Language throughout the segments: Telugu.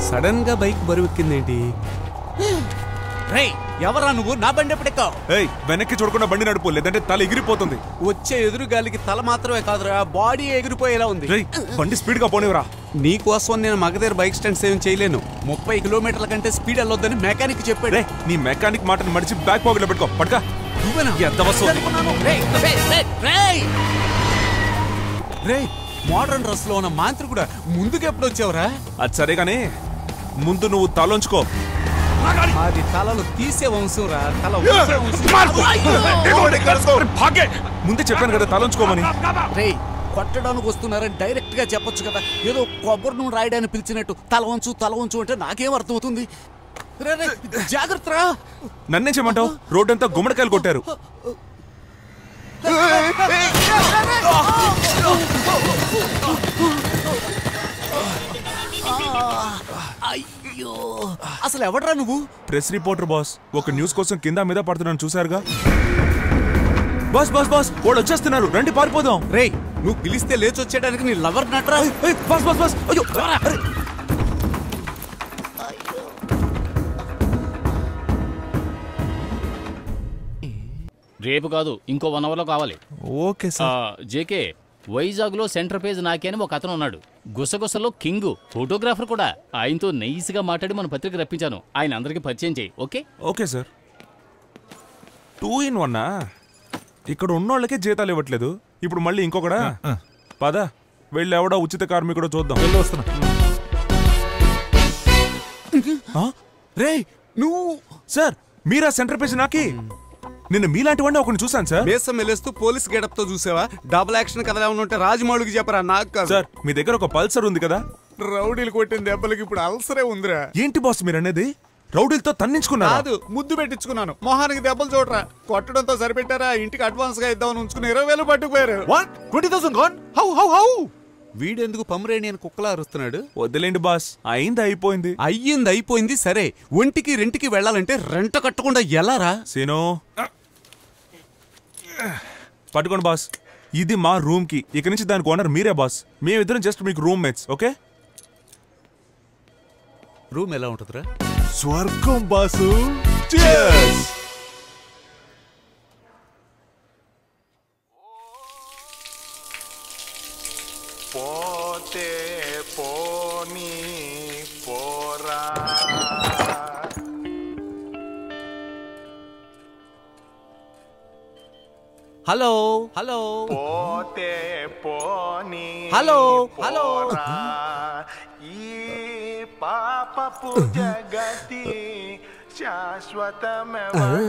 సడన్ గా బైక్ బరువెక్కిందేంటి? ఎవరా నువ్వు? నా బండి ఎప్పుడెక్కావు? వెనక్కి చూడకుండా బండి నడుపు, లేదంటే తల ఎగిరిపోతుంది. వచ్చే ఎదురుగాలికి తల మాత్రమే కాదురా, బాడీ ఎగిరిపోయేలా ఉంది. బండి స్పీడ్ గా పోనివరా. నీకోసం నేను మగధీర బైక్ స్టాండ్ సేవ్ చేయలేను. 30 కిలోమీటర్ల కంటే స్పీడ్ వెళ్ళొద్దని మెకానిక్ చెప్పాడు. నీ మెకానిక్ మాటను మడిచి బ్యాక్ పాకెట్ లో పెట్టుకో. పడక మోడర్న్ డ్రెస్ లో ఉన్న మాంత్రికుడా, ముందుకు ఎప్పుడు వచ్చావురా? అది సరే గానీ ముందు నువ్వు తలంచుకో. అది తలలు తీసే వంశం రా. ముందే చెప్పాను కదా తలంచుకోమని. కొట్టడానికి వస్తున్నారని డైరెక్ట్ గా చెప్పొచ్చు కదా. ఏదో కొబ్బరి నూనె రాయడానికి పిలిచినట్టు తల వంచు అంటే నాకేం అర్థమవుతుంది? జాగ్రత్త రా. నన్నే చేయమంటావు? రోడ్డంతా గుమ్మడికాయలు కొట్టారు. అయ్యో, అసలు ఎవడ్రా నువ్వు? Press reporter boss. ఒక న్యూస్ కోసం కింద మీద పడుతున్నాను, చూసారుగా? బాస్ బాస్ బాస్, వాళ్ళు వచ్చేస్తున్నారు, రండి పారిపోదాం. రేయ్, నువ్వు పిలిస్తే లేచి వచ్చేయడానికి నీ లవర్ నట్రా. బాస్ బాస్ బాస్, అయ్యో. రేపు కాదు, ఇంకో 1 అవర్లో కావాలి. Okay sir. జేకే, వైజాగ్ లో సెంటర్ పేజ్ నాకే అని ఒక అతను ఉన్నాడు. గుసగుసలో కింగ్, ఫోటోగ్రాఫర్ కూడా. ఆయనతో నైస్గా మాట్లాడి మన పత్రిక రప్పించాను. ఆయన అందరికి పరిచయం చేయి. Okay okay sir. 2 in 1. ఇక్కడ ఉన్నోళ్ళకే జీతాలు ఇవ్వట్లేదు, ఇప్పుడు మళ్ళీ ఇంకొకడా? పద వెళ్ళి ఎవడో ఉచిత కార్మికుడో చూద్దాం. రేయ్ నువ్వు సార్, మీరా సెంటర్ పేజ్ నాకి? నిన్న మీలాంటి వాడిని ఒకరిని చూసాను సార్. మేసం మెలేస్తూ పోలీస్ గెటప్ తో చూసావా? డబుల్ యాక్షన్ కథ ఏమన్నా ఉంటే రాజమౌళికి చెప్పరా, నాకు కాదు. సార్, మీ దగ్గర ఒక పల్సర్ ఉంది కదా? రౌడీలు కొట్టిన దెబ్బలకి ఇప్పుడు అల్సరే ఉందిరా. ఏంటి బాస్ మీరు అనేది? రౌడీలతో తన్నించుకున్నా? కాదు, ముద్దు పెట్టించుకున్నాను. మొహానికి దెబ్బలు చూడరా. కొట్టడంతో సరిపెట్టారా? ఇంటికి అడ్వాన్స్ గా ఇద్దామని ఉంచుకుని 20,000 పట్టుకుపోయారు. 20,000 gone? హౌ? వీడెందుకు పమరేణి అని కుక్కలా అరుస్తున్నాడు? వద్దులేండి బాస్, అయిపోయింది సరే. ఒంటికి రెంటికి వెళ్ళాలంటే రెంట కట్టకుండా ఎలా రా? సీనో పట్టుకోండి బాస్, ఇది మా రూమ్ కి. ఇక నుంచి దానికి ఓనర్ మీరే బాస్. మేమిద్దరం జస్ట్ మీకు రూమ్ మేట్స్. ఓకే? రూమ్ ఎలా ఉంటుందిరా? స్వర్గం బాసు. Cheers! పోతే పోనీ పోరా. హలో పోతే పోనీ హలో ఈ పాపపు జగతి శాశ్వతమెవరు?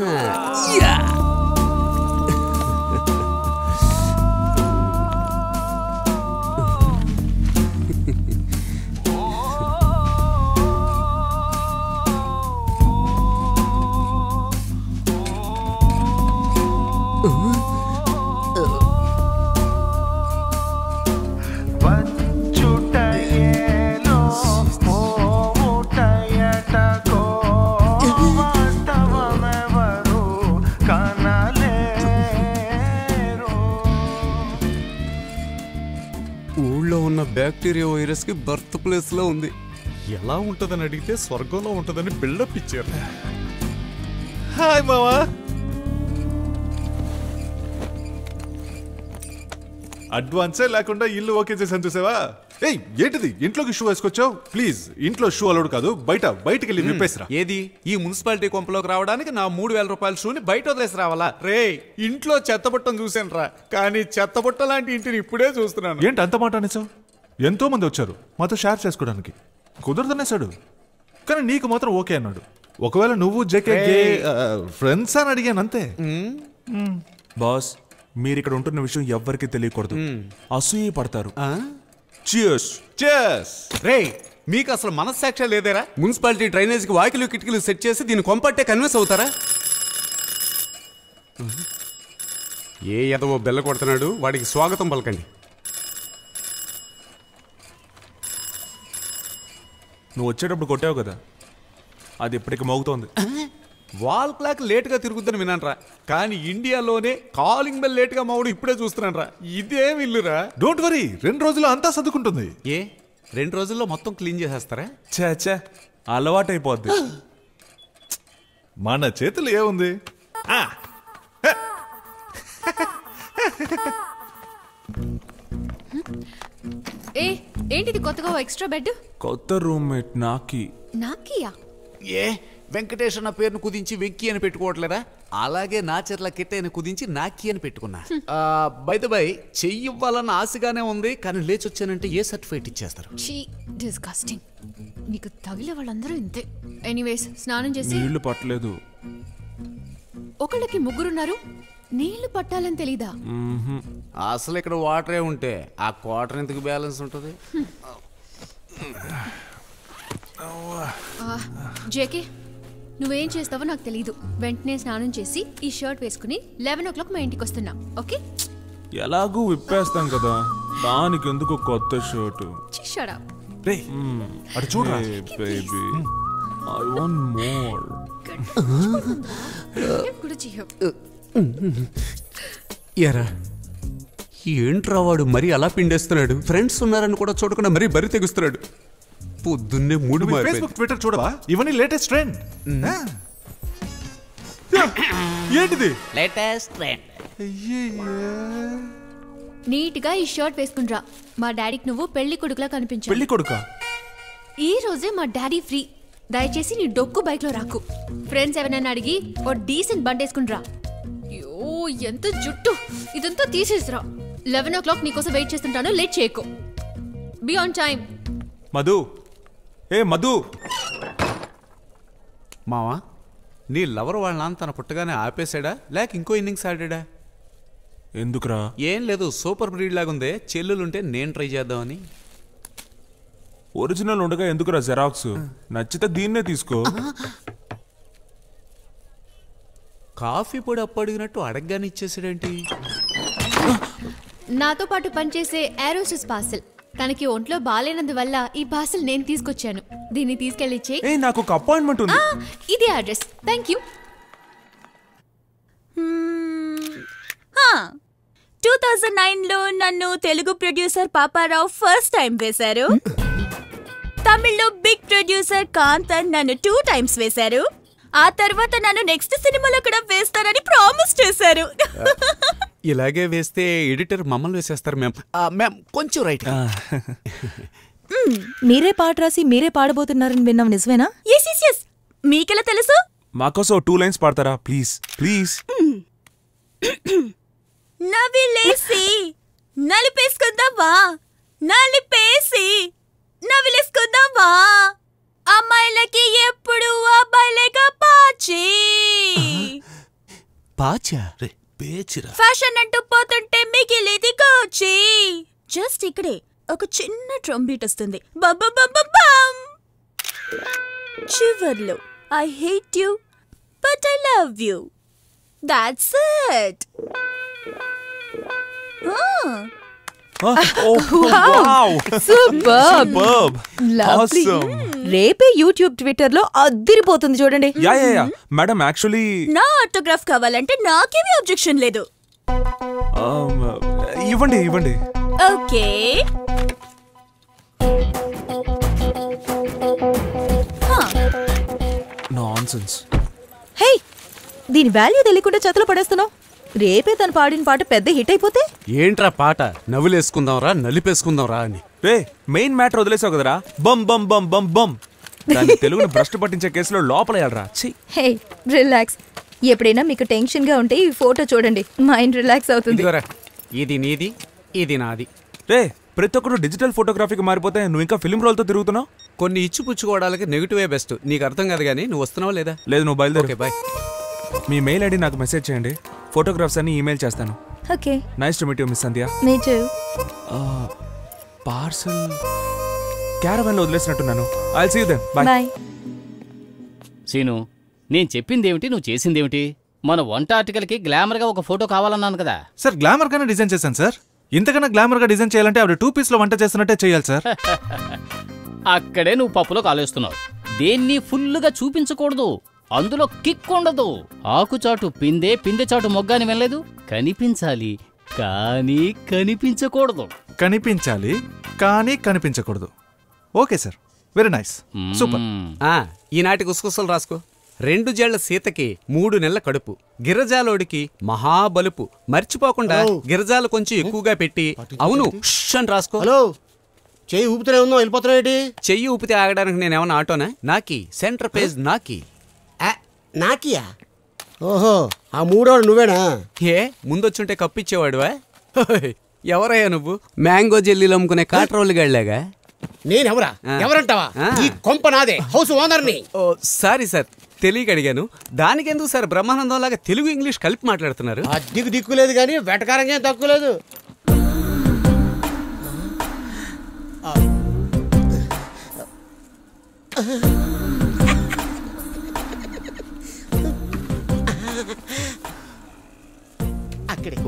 బ్యాక్టీరియా వైరస్ కి బర్త్ ప్లేస్ లో ఉంది. ఎలా ఉంటదని అడిగితే స్వర్గంలో ఉంటదని బిల్డప్ ఇచ్చారు. హాయ్ మావా. అడ్వాన్సే లేకుండా ఇల్లు ఓకే చేసాను, చూసావా? ఏయ్, ఏంటిది ఇంట్లోకి షూ వేసుకొచ్చావు? ప్లీజ్, ఇంట్లో షూ అలౌడ్ కాదు. బయటికి వెళ్ళి విప్పేసిరా. ఏది? ఈ మున్సిపాలిటీ కొంపలోకి రావడానికి నా 3,000 రూపాయల షూని బయట వదిలేసి రావాలా? రే, ఇంట్లో చెత్తబుట్టను చూసాను రా, కానీ చెత్తబుట్ట లాంటి ఇంటిని ఇప్పుడే చూస్తున్నాను. ఏంటి అంత మాట అనేసావు? ఎంతో మంది వచ్చారు మాతో షేర్ చేసుకోవడానికి, కుదరదనేసాడు. కానీ నీకు మాత్రం ఓకే అన్నాడు. ఒకవేళ నువ్వు జేకే ఫ్రెండ్స్ అని అడిగాను అంతే. బాస్, మీరు ఇక్కడ ఉంటున్న విషయం ఎవ్వరికి తెలియకూడదు, అసూయ పడతారు. Cheers! Cheers! రే, మీకు అసలు మనస్సాక్షి లేదేరా? మున్సిపాలిటీ డ్రైనేజ్ కి వాకిలు కిటికీలు సెట్ చేసి దీన్ని కొంపట్టే కన్విన్స్ అవుతారా? ఏ ఎదవో బెల్ల కొడుతున్నాడు, వాడికి స్వాగతం పలకండి. నువ్వు వచ్చేటప్పుడు కొట్టావు కదా, అది ఇప్పటికి మోగుతోంది. వాల్ క్లాక్ లేట్గా తిరుగుద్దని విన్నానరా, కానీ ఇండియాలోనే కాలింగ్ బెల్ లేట్గా మావుడు ఇప్పుడే చూస్తున్నానరా. ఇదేం ఇల్లురా? డోంట్ వరీ, 2 రోజుల్లో అంతా సర్దుకుంటుంది. ఏ 2 రోజుల్లో మొత్తం క్లీన్ చేసేస్తారా? చే అలవాటైపోద్ది. మన చేతులు ఏముంది? ఏంటిది కొత్తగా ఎక్స్ట్రా బెడ్? కొత్త రూమ్మేట్ నాకియా? ఏ వెంకటేష్ అన్న పేరును కుదించి వెంకీ అని పెట్టుకోవట్లేదా? అలాగే నా చెట్ల కిట్టైన కుదించి నాకి అని పెట్టుకున్నా. బై ద బై, చెయ్యి ఇవ్వాలన్న ఆశగానే ఉంది, కానీ లేచొచ్చానంటే ఏ సర్టిఫికేట్ ఇచ్చేస్తారు? డిస్గస్టింగ్. నీకు తగిలే వాళ్ళందరూ ఇంతే. ఎనీవేస్, స్నానం చేసి. నీళ్లు పట్టలేదు. ఒకళ్ళకి 3 నీళ్లు పట్టాలని తెలీదా? అసలు ఇక్కడ వాటరే ఉంటే ఆ క్వార్టర్ ఎందుకు బ్యాలెన్స్ ఉంటుంది? జేకే, నువ్వేం చేస్తావో నాకు తెలీదు. వెంటనే స్నానం చేసి ఈ షర్ట్ వేసుకుని 11 o'clock మా ఇంటికి వస్తున్నా, ఓకే? ఎలాగూ విప్పేస్తాం కదా, దానికి ఎందుకు కొత్త షర్టు? Shut up. అటు చూడరా. Baby, I want more. కూడా చేయవు. ఎరా ఏంట్రా వాడు మరీ అలా పిండేస్తున్నాడు? ఫ్రెండ్స్ ఉన్నారని కూడా చూడకుండా మరీ బరి తెగుస్తున్నాడు. పొద్దున్నే మూడు ఫేస్బుక్ ట్విట్టర్ చూడవా? ఇవన్నీ లేటెస్ట్ ట్రెండ్. ఏంటిది లేటెస్ట్ ట్రెండ్? నీట్ గా ఈ షర్ట్ వేసుకునిరా. మా డాడీకి నువ్వు పెళ్లి కొడుకులా కనిపించావు. పెళ్లి కొడుకా? ఈ రోజే మా డాడీ ఫ్రీ. దయచేసి నీ డొక్కు బైక్ లో రాకు. ఫ్రెండ్స్ ఎవరైనా అడిగి ఓ డీసెంట్ బండి వేసుకునిరా. అయ్యో ఎంత జుట్టు! ఇదంతా తీసేసిరా. 11 o'clock నీకోసం వెయిట్ చేస్తుంటాను, లేట్ చేయకు. Be on time. Madhu, Madhu. మావా, నీ లవర్ వాళ్ళ నాన్న తన పుట్టగానే ఆపేశాడా లేక ఇంకో ఇన్నింగ్స్ ఆడాడా? ఎందుకురా? ఏం లేదు, సూపర్ బ్రీడ్ లాగుందే, చెల్లులుంటే నేను ట్రై చేద్దామని. ఒరిజినల్ ఉండగా ఎందుకురా జెరాక్స్? నచ్చితే దీన్నే తీసుకో. కాఫీ పొడి అప్పు అడిగినట్టు అడగగానే ఇచ్చేసాడేంటి? నాతో పాటు పనిచేసే ఏరోసిస్ పార్సల్. తనకి ఒంట్లో బాలేనందువల్ల ఈ పార్సల్ నేను తీసుకొచ్చాను. దీన్ని తీసుకెళ్ళిచ్చే. నాకు ఒక అపాయింట్మెంట్ ఉంది. ఇది అడ్రస్. Thank you. 2009లో నన్ను Telugu producer Paparao first time వేశారు. తమిళ్లో బిగ్ ప్రొడ్యూసర్ కాంతన్ నన్ను 2 times వేశారు. ఆ తర్వాత నన్ను నెక్స్ట్ సినిమాలో కూడా వేస్తారని ప్రామిస్ చేశారు. ఇలాగే వేస్తే ఎడిటర్ మమ్మల్ని వేసేస్తారు. మ్యామ్ కొంచెం రైట్. మీరే పాట రాసి మీరే పాడబోతున్నారని విన్నాం, నిజమేనా? ఎస్. మీకెలా తెలుసు? మాకోసం 2 lines పాడతారా ప్లీజ్? ప్లీజ్. నవిలేసి నలిపేసుకుందావా, నలిపేసి నవిలేసుకుందావా, అమ్మాయిలకి ఎప్పుడు అబ్బాయిలేగా పాచి పాచా పేచిరా. ఫ్యాషన్ అంటూ పోతుంటే మిగిలిది కోచి. జస్ట్ ఇక్కడే ఒక చిన్న ట్రంబీట్ వస్తుంది. చివర్లో I hate you but I love you. That's it. Superb. Lovely. రేపే యూట్యూబ్ ట్విట్టర్ లో అదిరిపోతుంది చూడండి. యా మేడం, యాక్చువల్లీ నా ఆటోగ్రాఫ్ కావాలంటే నాకేమీ అబ్జెక్షన్ లేదు. ఇవ్వండి. ఓకే. నాన్సెన్స్. హే, దీని వాల్యూ తెలియకుండా చేతిలో పడేస్తున్నావు. రేపే తను పాడిన పాట పెద్ద హిట్ అయిపోతే ఏంట్రా పాట? నవ్వులేసుకుందాంరా నలిపేసుకుందాంరా అని. మెయిన్ మ్యాటర్ వదిలేసావు కదరా. బమ్ బమ్ బమ్ బమ్ బమ్. దాన్ని తెలుగును భ్రష్టు పట్టించే కేసులో లోపలేయాలరా. హే, రిలాక్స్. ఎప్పుడైనా మీకు టెన్షన్ గా ఉంటే ఈ ఫోటో చూడండి, మైండ్ రిలాక్స్ అవుతుంది. ఇది నీది, ఇది నాది. ప్రతి ఒక్కరు డిజిటల్ ఫోటోగ్రఫీకి మారిపోతే నువ్వు ఇంకా ఫిల్మ్ రోల్తో తిరుగుతున్నావు. కొన్ని ఇచ్చిపుచ్చుకోవడానికి నెగిటివే బెస్ట్. నీకు అర్థం కాదు కానీ నువ్వు వస్తున్నావా లేదా? లేదు, నువ్వు బయలుదేరు. Okay bye. మీ మెయిల్ ఐడి నాకు మెసేజ్ చేయండి, ఫోటోగ్రాఫ్స్ అన్ని ఈమెయిల్ చేస్తాను. Okay. Nice to meet you miss Sandhya. Me too. Parcel caravan లో వదిలేసినట్టున్నాను. I will see you then. Bye. Seenu, నేను చెప్పిందేమిటి, నువ్వు చేసిందేమిటి? మన వంట ఆర్టికల్కి గ్లామర్గా ఒక ఫోటో కావాలన్నాను కదా సార్. గ్లామర్ గానే డిజైన్ చేశాను సార్. ఇంతకన్నా గ్లామర్ గా డిజైన్ చేయాలంటే ఆవిడ 2 piece లో వంట చేస్తున్నట్టే చేయాలి సార్. అక్కడే నువ్వు పప్పులో కాలేస్తున్నావు. దేన్ని ఫుల్లుగా చూపించకూడదు, అందులో కిక్ ఉండదు. ఆకుచాటు పిందే, పిందె చాటు మొగ్గాని వెళ్ళలేదు. కనిపించాలి కానీ కనిపించకూడదు. కనిపించాలి కానీ కనిపించకూడదు. Okay sir, very nice, super. ఈనాటి గుసగుసలు రాసుకో. 2 జేళ్ల సీతకి 3 నెలల కడుపు, గిరజాలోడికి మహాబలుపు. మర్చిపోకుండా గిరజాలు కొంచెం ఎక్కువగా పెట్టి అవును అని రాసుకో. హలో, చెయ్యి ఊపుతూనే ఉందో వెళ్ళిపోతున్నాయి. చెయ్యి ఊపితే ఆగడానికి నేనేమన్నా ఆటోనా? నాకి సెంటర్ పేజ్ నాకి. నాకియా? ఓహో, ఆ 3వాడు నువ్వేనా? ఏ ముందొచ్చుంటే కప్పిచ్చేవాడువా? ఎవరయ్యా నువ్వు? మ్యాంగో జెల్లీలు అమ్ముకునే కాట్రోళ్ళు గళ్ళాగా. నేనెవరా? ఎవరంటావా? ఈ కొంప నాదే, హౌస్ ఓనర్ని. ఓ సారీ సార్, తెలియక అడిగాను. దానికెందుకు సార్ బ్రహ్మానందం లాగా తెలుగు ఇంగ్లీష్ కలిపి మాట్లాడుతున్నారు? అద్దెకు దిక్కులేదు కానీ వెటకారంగా తక్కువ లేదు.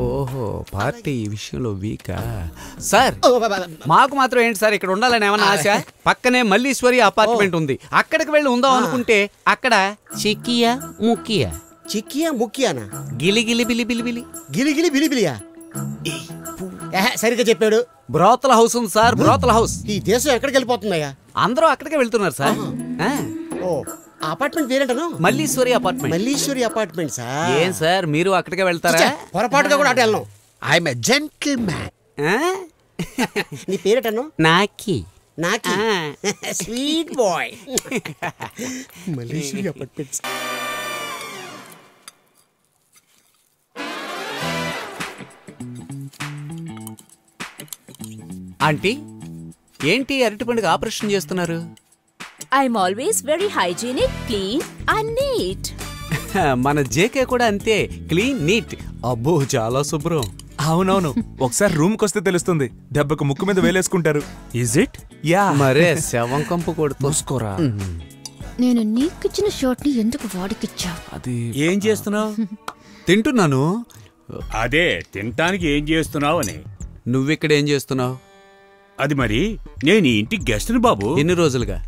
ఓహో, పార్టీ ఈ విషయంలో వీకా సార్? మాకు మాత్రం ఏంటి సార్ ఇక్కడ ఉండాలని ఏమన్నా ఆశ? పక్కనే మల్లీశ్వరి అపార్ట్మెంట్ ఉంది, అక్కడికి వెళ్ళి ఉందాం అనుకుంటే అక్కడ చిక్కియా ముక్కియా. చిక్కియా ముక్కియానా? గిలిగిలి బిలి బిలి బిలి గిలిగిలి బిలిబిలియా? సరిగ్గా చెప్పాడు. బ్రోతల హౌస్ ఉంది సార్, బ్రోతల హౌస్. ఈ దేశం ఎక్కడికి వెళ్ళిపోతుందయ్యా? అందరూ అక్కడికే వెళ్తున్నారు సార్. ఓ, అపార్ట్మెంట్ పేరేంటను? Malleswari apartment. Malleswari apartment sir. ఏం సార్ మీరు అక్కడికే వెళ్తారా? పొరపాటుగా కూడా అటు వెళ్ళను. I'm a gentleman. నీ పేరేటను? Naki. Naki sweet boy. Malleswari apartments. Aunty, ఏంటి అరటి పండుగ ఆపరేషన్ చేస్తున్నారు? I'm always very hygienic, clean and neat. మన జేకే కూడా అంతే, క్లీన్ నీట్. అబ్బో చాలా శుభ్రం. అవునవును, ఒకసారి రూమ్కి వస్తే తెలుస్తుంది. దెబ్బకు ముక్కు మీద వేలేసుకుంటారు. Is it? యా. మరే శవం కంపు కొడుతూ. చూసుకోరా. నేను నీకిచ్చిన షాట్ ని ఎందుకు వాడికిచ్చా? అది ఏం చేస్తున్నావు? తింటున్నాను. అదే తినటానికి ఏం చేస్తున్నావు అని. నువ్విక్కడ ఏం చేస్తున్నావు? అది మరి నేను ఈ ఇంటి గెస్ట్ని బాబు. ఎన్ని రోజులుగా?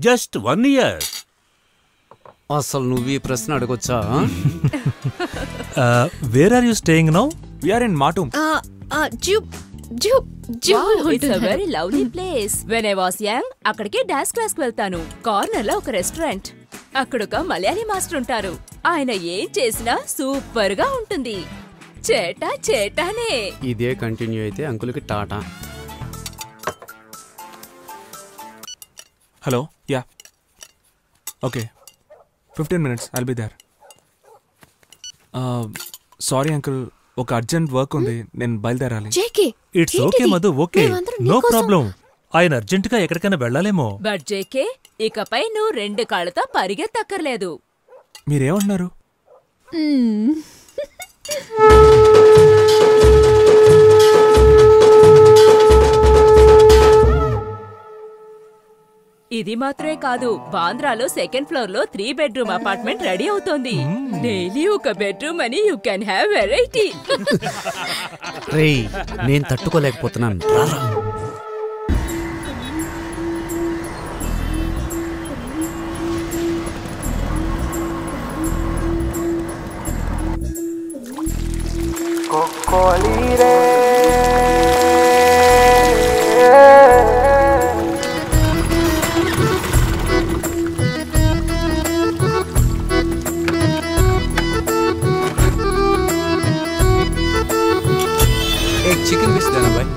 Just 1 year. అసలు నువ్వు ఈ ప్రశ్న అడగొచ్చా? Where are you staying now? We are in మాటూమ్. It's a very lovely place. When I was young అక్కడికి డాన్స్ క్లాస్ కి వెళ్తాను. కార్నర్ లో ఒక రెస్టారెంట్, అక్కడ ఒక మలయాళీ మాస్టర్ ఉంటారు. ఆయన ఏం చేసినా సూపర్ గా ఉంటుంది. చేటా చేటానే. ఇదే కంటిన్యూ అయితే అంకుల్కి tata. Hello, ya, okay, 15 minutes I'll be there. Sorry uncle, ఒక అర్జెంట్ వర్క్ ఉంది, నేను బయలుదేరాలి. It's okay Madhu, okay, no problem. ఆయన అర్జెంట్ గా ఎక్కడికైనా వెళ్ళాలేమో. బట్ జేకే, ఇకపై నువ్వు 2 కాళ్ళతో పరిగెత్తక్కర్లేదు. మీరేమంటున్నారు? ఇది మాత్రమే కాదు, బాంద్రాలో 2nd floor లో 3 bedroom అపార్ట్మెంట్ రెడీ అవుతోంది. డైలీ ఒక బెడ్రూమ్ అని యూ కెన్ హ్యావ్ వెరైటీ. రేయ్, నేను తట్టుకోలేకపోతున్నాను. एक चिकन पीस देना भाई.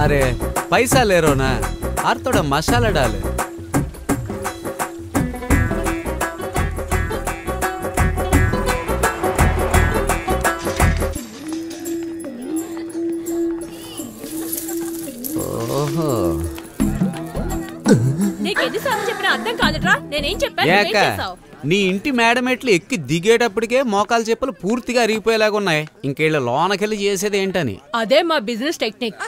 अरे पैसा ले रहो ना, और थोड़ा मसाला डाले. ఓహో, నీకెన్నిసార్లు చెప్పినా అర్థం కాదుట్రా. నేనేం చెప్పాను? నీ ఇంటి మేడమెట్లు ఎక్కి దిగేటప్పటికే మోకాలు చెప్పులు పూర్తిగా అరిగిపోయేలాగా ఉన్నాయి. ఇంకేళ్ళ లోనకెళ్ళి చేసేది ఏంటని. అదే మా బిజినెస్ టెక్నిక్.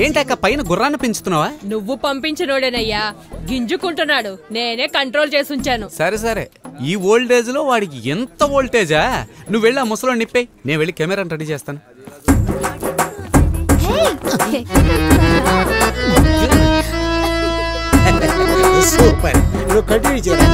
ఏంటక్క పైన గుర్రాన్ని పెంచుతున్నావా? నువ్వు పంపించినోడేనయ్యా, గింజుకుంటున్నాడు. నేనే కంట్రోల్ చేసుంచాను. సరే సరే, ఈ ఓల్డేజ్ లో వాడికి ఎంత వోల్టేజా? నువ్వు వెళ్ళి ఆ ముసలో నిప్పే, నేను వెళ్ళి కెమెరాని రెడీ చేస్తాను. సూపర్, నువ్వు కంటిన్యూ చేయరా.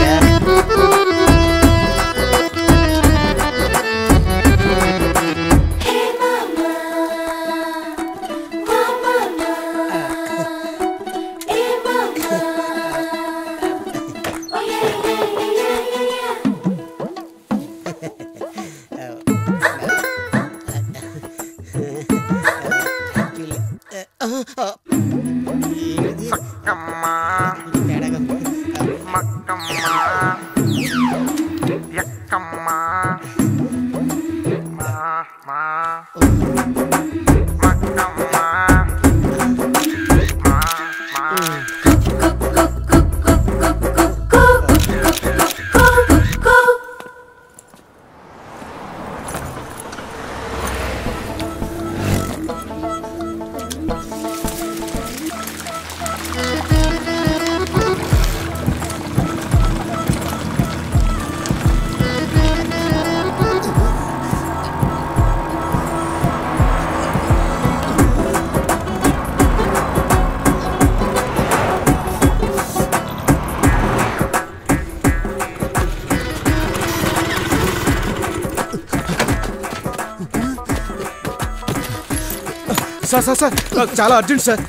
సార్ సార్ సార్ చాలా అర్జెంట్ సార్.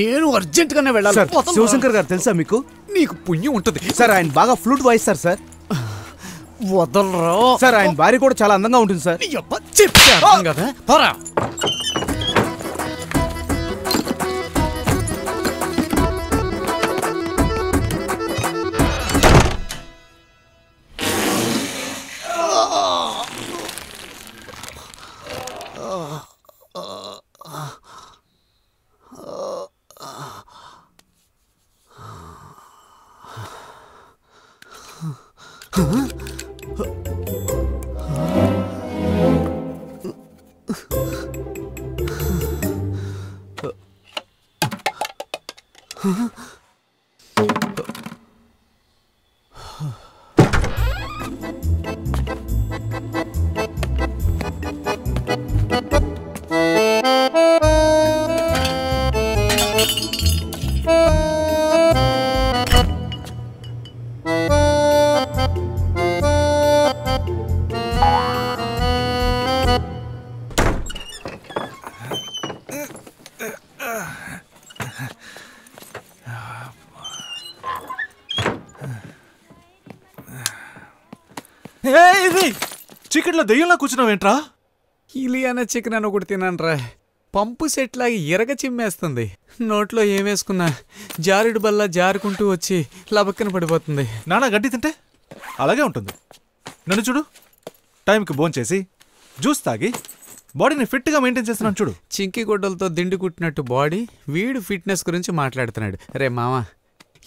నేను అర్జెంట్ గానే వెళ్ళాలి. సార్ శివశంకర్ గారు తెలుసా మీకు? నీకు పుణ్యం ఉంటుంది సార్, ఆయన బాగా ఫ్లూట్ వాయిస్తారు సార్. వదలరా సార్, ఆయన భార్య కూడా చాలా అందంగా ఉంటుంది సార్. చెప్తే అర్థం కదా, పోరా. చికెన్ లో దెయ్యంలా కూర్చున్నావేంట్రా? ఇలియానా చికెన్ అని ఒకటి తినరా, పంపు సెట్ లాగా ఎరగ చిమ్మేస్తుంది. నోట్లో ఏమేసుకున్నా జారుడు బల్ల జారుకుంటూ వచ్చి లబక్కన పడిపోతుంది. నానా గడ్డి తింటే అలాగే ఉంటుంది. నన్ను చూడు, టైంకి భోంచేసి జ్యూస్ తాగి బాడీని ఫిట్గా మెయింటైన్ చేస్తున్నాను చూడు. చింకి గుడ్డలతో దిండు కుట్టినట్టు బాడీ, వీడు ఫిట్నెస్ గురించి మాట్లాడుతున్నాడు. రే మామా,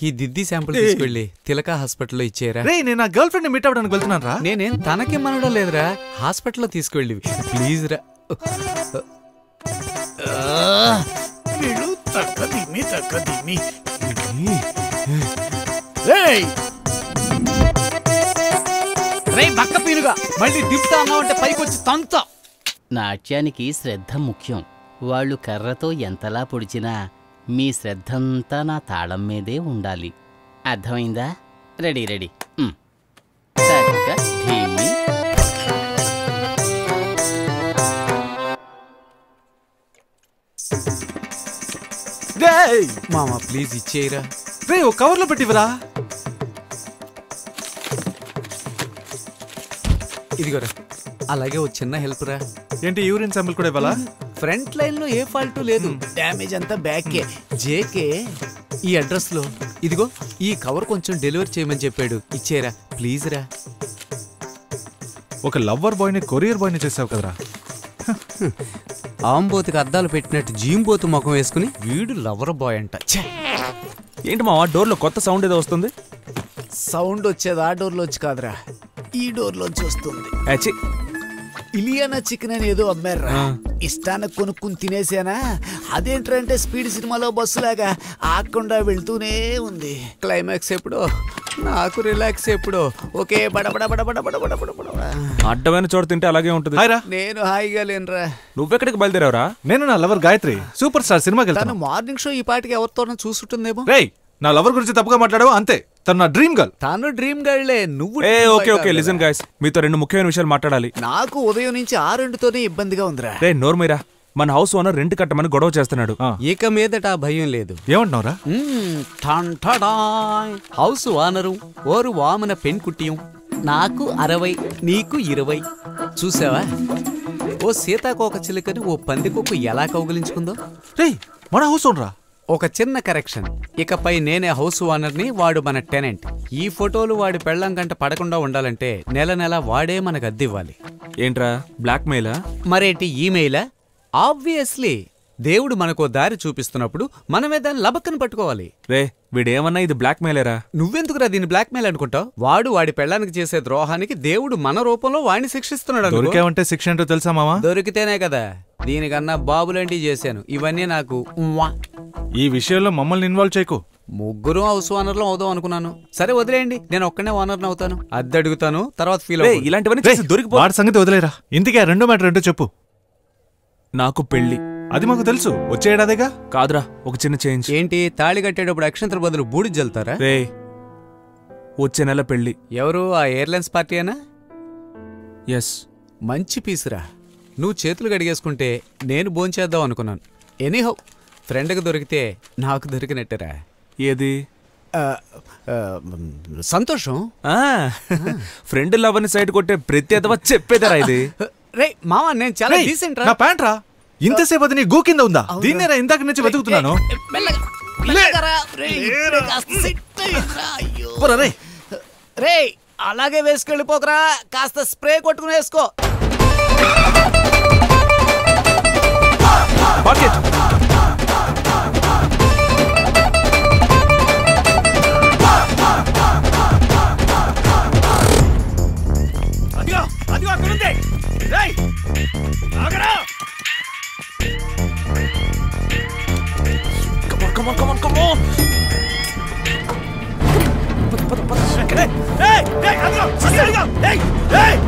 ఈ దిద్ది శాంపుల్ తీసుకెళ్ళి తిలకా హాస్పిటల్లో ఇచ్చేరా. రే, నేను నా గర్ల్ ఫ్రెండ్ ని మీట్ అవ్వడానికి వెళ్తున్నాను రా. నేనేం తనకేమనడం లేదురా, హాస్పిటల్లో తీసుకెళ్ళి ప్లీజ్ రా. బక్క పీనుగా మళ్ళీ దిప్తా అన్నావంటే పైకి వచ్చి తంతా. నాట్యానికి శ్రద్ధ ముఖ్యం. వాళ్ళు కర్రతో ఎంతలా పొడిచినా మీ శ్రద్ధంతా నా తాళం మీదే ఉండాలి. అర్థమైందా? Ready ready. చక్క ధీమి. మామా ప్లీజ్ ఇచ్చేయరా. రే, ఓ కవర్లో పెట్టివరా. ఇదిగోరా, అలాగే ఓ చిన్న హెల్ప్ రా. ఏంటి, యూరిన్ శాంపుల్ కూడా ఇవ్వాలా? ఫ్రంట్ లైన్ లో ఏ ఫాల్ట్ లేదు, డ్యామేజ్ అంతా బ్యాకే. జేకే ఈ అడ్రస్ లో ఇదిగో ఈ కవర్ కొంచెం డెలివరీ చేయమని చెప్పాడు, ఇచ్చేరా ప్లీజ్ రా. ఒక లవ్వర్ బాయ్ ని కొరియర్ బాయ్ ని చేసావు కదరా. ఆంబోతుకి అద్దాలు పెట్టినట్టు జీంబోతు ముఖం వేసుకుని వీడు లవర్ బాయ్ అంట. ఏంటి మావా, డోర్లో కొత్త సౌండ్ ఏదో వస్తుంది? సౌండ్ వచ్చేది ఆ డోర్లోంచి కాదురా, ఈ డోర్లోంచి వస్తుంది. ఇలియానా చికెన్ అని ఏదో అమ్మారా, ఇష్టానికి కొనుక్కుని తినేసానా. అదేంటంటే స్పీడ్ సినిమాలో బస్సులాగా ఆకుండా వెళ్తూనే ఉంది. క్లైమాక్స్ ఎప్పుడో, నాకు రిలాక్స్ ఎప్పుడో. ఓకే బడబడ బడబడ బడబడ బడబడ. అడ్డమైన చోట తింటే అలాగే ఉంటుంది. నేను హాయిగా లేనురా. నువ్వెక్కడికి బయలుదేరావురా? నేను నా లవర్ గాయత్రి సూపర్ స్టార్ సినిమాకి తను వెళ్తాను. మార్నింగ్ షో ఈ పాటికి ఎవరితోనో చూసుంటుందేమో. రేయ్, నా లవర్ గురించి తప్పుగా మాట్లాడావు అంతే. తను నా డ్రీమ్ గర్ల్. తను డ్రీమ్ గర్లే, నువ్వు ఓకే ఓకే లిజన్ గైస్, మీతో 2 ముఖ్యమైన విషయాలు మాట్లాడాలి. నాకు ఉదయం నుంచి 6 ఇబ్బందిగా ఉందిరా. రే నోర్మీరా, మన హౌస్ ఓనర్ రెంట్ కట్టమని గొడవ చేస్తున్నాడు. ఇక మీదట భయం లేదు. ఏమంటున్నావురా? హౌస్ ఓనరు ఓరు వామన పెన్కుట్టియం. నాకు 60, నీకు 20. చూసావా, ఓ సీతాకోక చిలుకని ఓ పందికొక్కు ఎలా కౌగిలించుకుందో. రేయ్, మన హౌస్ ఓనరా? ఒక చిన్న కరెక్షన్, ఇకపై నేనే హౌస్ ఓనర్ని, వాడు మన టెనెంట్. ఈ ఫోటోలు వాడి పెళ్ళం కంట పడకుండా ఉండాలంటే నెల నెల వాడే మనకు అద్దె ఇవ్వాలి. ఏంట్రా బ్లాక్ మెయిలా? మరేంటి ఈమెయిలా? ఆబ్వియస్లీ దేవుడు మనకో దారి చూపిస్తున్నప్పుడు మనమే దాన్ని లబక్కని పట్టుకోవాలి. రే వీడేమన్నా ఇది బ్లాక్ మెయిలేరా? నువ్వెందుకురా దీన్ని బ్లాక్ మెయిల్ అనుకుంటావు? వాడు వాడి పెళ్ళానికి చేసే ద్రోహానికి దేవుడు మన రూపంలో వాడిని శిక్షిస్తున్నాడు. దొరికావంటే శిక్ష ఏంటో తెలుసా మామా? దొరికితేనే కదా. దీనికన్నా బాబులేంటి చేశాను. ఇవన్నీ నాకు ఈ విషయంలో మమ్మల్ని ఇన్వాల్వ్ చేయకు. ముగ్గురు హౌస్ ఓనర్లు అవుదాం అనుకున్నాను. సరే వదిలేయండి, నేను ఒక్కనే ఓనర్ని అవుతాను. అద్దె అడుగుతాను, తర్వాత ఫీల్ అవుతాను. ఇలాంటివన్నీ దొరికి వాడి సంగతి వదిలేరా. ఇంతకీ 2 మ్యాటర్ ఏంటో చెప్పు. నాకు పెళ్లి. అది మాకు తెలుసు, వచ్చే ఏడాదిగా. కాదురా, ఒక చిన్న చేంజ్. ఏంటి, తాళి కట్టేటప్పుడు అక్షంతల బదులు బూడి జల్తారా? రే వచ్చే నెల పెళ్లి. ఎవరు, ఆ ఎయిర్లైన్స్ పార్టీ అయినా? ఎస్. మంచి పీసురా. నువ్వు చేతులు గడిగేసుకుంటే నేను భోంచేద్దాం అనుకున్నాను. ఎనీహౌ, ఫ్రెండ్కి దొరికితే నాకు దొరికినట్టేరా. ఏది? సంతోషం. ఫ్రెండ్ లవర్ని సైడ్ కొట్టే ప్రతి అదవా చెప్పేదరా ఇది? రే మావా, నేను చాలా డీసెంట్ రా. నా ప్యాంట్ రా, ఇంతసేపు అది నీ గూ కింద ఉందా? దీన్నేరా ఇందాక నుంచి వెతుకుతున్నాను. రే అలాగే వేసుకెళ్ళిపోకరా, కాస్త స్ప్రే కొట్టుకుని వేసుకో. అదిగో అక్కడుంది. రేయ్ ఆగరా. Come on.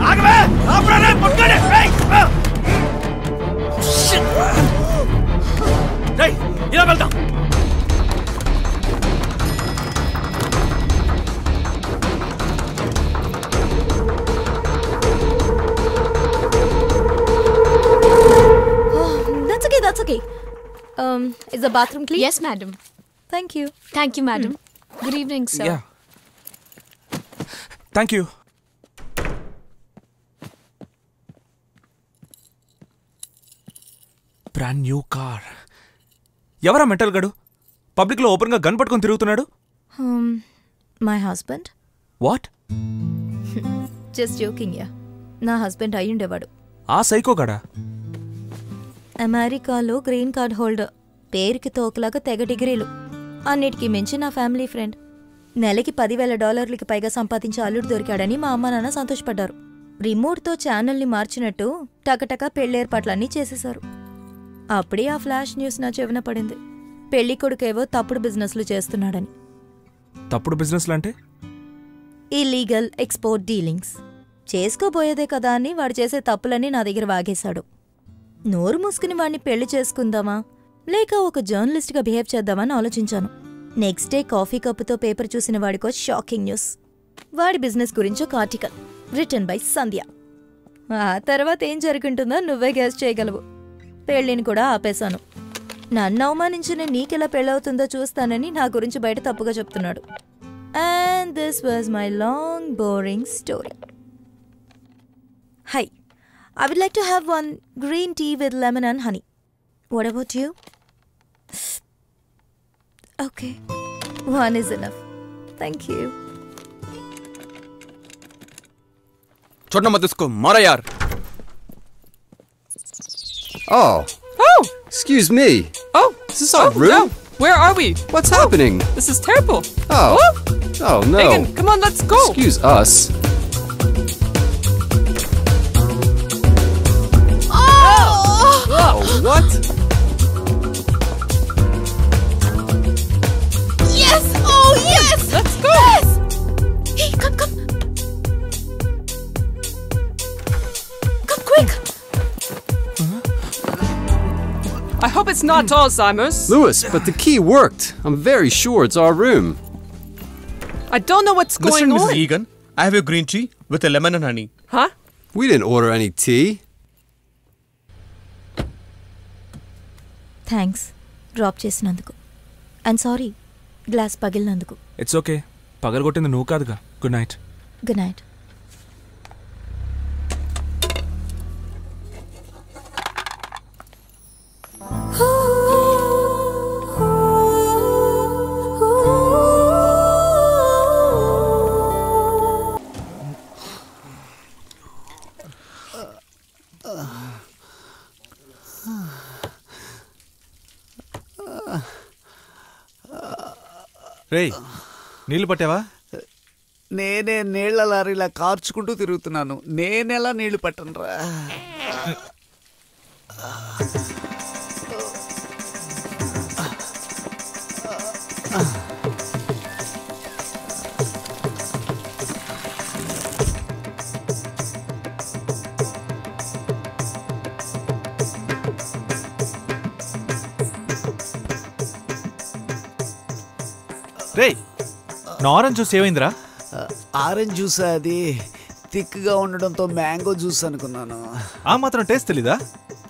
ఆగవే, ఆపరా, పట్టుకోండి. ఇలా వెళ్దాం. That's okay. Is the bathroom clean? Yes, madam. Thank you. Thank you, madam. Good evening, sir. Yeah. Thank you. Brand new car. ఎవరా మెంటల్ గడు పబ్లిక్ లో ఓపెన్ గా గన్ పట్టుకొని తిరుగుతున్నాడు? My husband. What? Just joking, yeah. నా హస్బెండ్ అయ్యుండేవాడు. ఆ సైకో గడా? అమెరికాలో గ్రీన్ కార్డ్ హోల్డర్. పేరుకి తోకలాగా తెగ డిగ్రీలు. అన్నిటికీ మించి నా ఫ్యామిలీ ఫ్రెండ్. నెలకి $10,000 పైగా సంపాదించే అల్లుడు దొరికాడని మా అమ్మ నాన్న సంతోషపడ్డారు. రిమోట్తో ఛానల్ని మార్చినట్టు టకటక పెళ్ళేర్పాట్లన్నీ చేసేశారు. అప్పుడే ఆ ఫ్లాష్ న్యూస్ నా చెవిన పడింది. పెళ్లి కొడుకేవో తప్పుడు బిజినెస్లు చేస్తున్నాడని. తప్పుడు బిజినెస్లు అంటే? Illegal export dealings. చేసుకోబోయేదే కదా అని వాడు చేసే తప్పులన్నీ నా దగ్గర వాగేశాడు. నోరు మూసుకుని వాడిని పెళ్లి చేసుకుందామా లేక ఒక జర్నలిస్ట్గా బిహేవ్ చేద్దామని ఆలోచించాను. నెక్స్ట్ డే కాఫీ కప్పుతో పేపర్ చూసిన వాడికో షాకింగ్ న్యూస్. వాడి బిజినెస్ గురించి ఒక ఆర్టికల్ రిటన్ బై సంధ్య. ఆ తర్వాత ఏం జరుగుంటుందో నువ్వే గెస్ చేయగలవు. పెళ్లిని కూడా ఆపేశాను. నన్ను అవమానించిన నీకెలా పెళ్ళవుతుందో చూస్తానని నా గురించి బయట తప్పుగా చెప్తున్నాడు. And this was my long boring story. High, I would like to have one green tea with lemon and honey. What about you? Okay, one is enough. Thank you. छोड़ना मत उसको, मारा यार. Oh, excuse me. Oh, is this our room? No. Where are we? What's happening? This is terrible. Oh, oh no. Megan, come on, let's go. Excuse us. quick. I hope it's not Alzheimer's. Lewis, but the key worked. I'm very sure it's our room. I don't know what's Mr. going and on. Mrs. Egan, I have a green tea with a lemon and honey. Huh? We didn't order any tea. Thanks drop చేసినందుకు. అండ్ సారీ గ్లాస్ పగిలినందుకు. It's okay. పగలగొట్టింది నువ్వు కాదుగా. Good night. Good night. రేయ్ నీళ్ళు పట్టావా? నేనే నీళ్ల లారీలా కార్చుకుంటూ తిరుగుతున్నాను. నేనెలా నీళ్లు పట్టనురా? రేయ్ నా ఆరెంజ్ జ్యూస్ ఏమైందిరా? ఆరెంజ్ జ్యూస్ అది థిక్గా ఉండడంతో మ్యాంగో జ్యూస్ అనుకున్నాను. ఆ మాత్రం టేస్ట్ తెలీదా?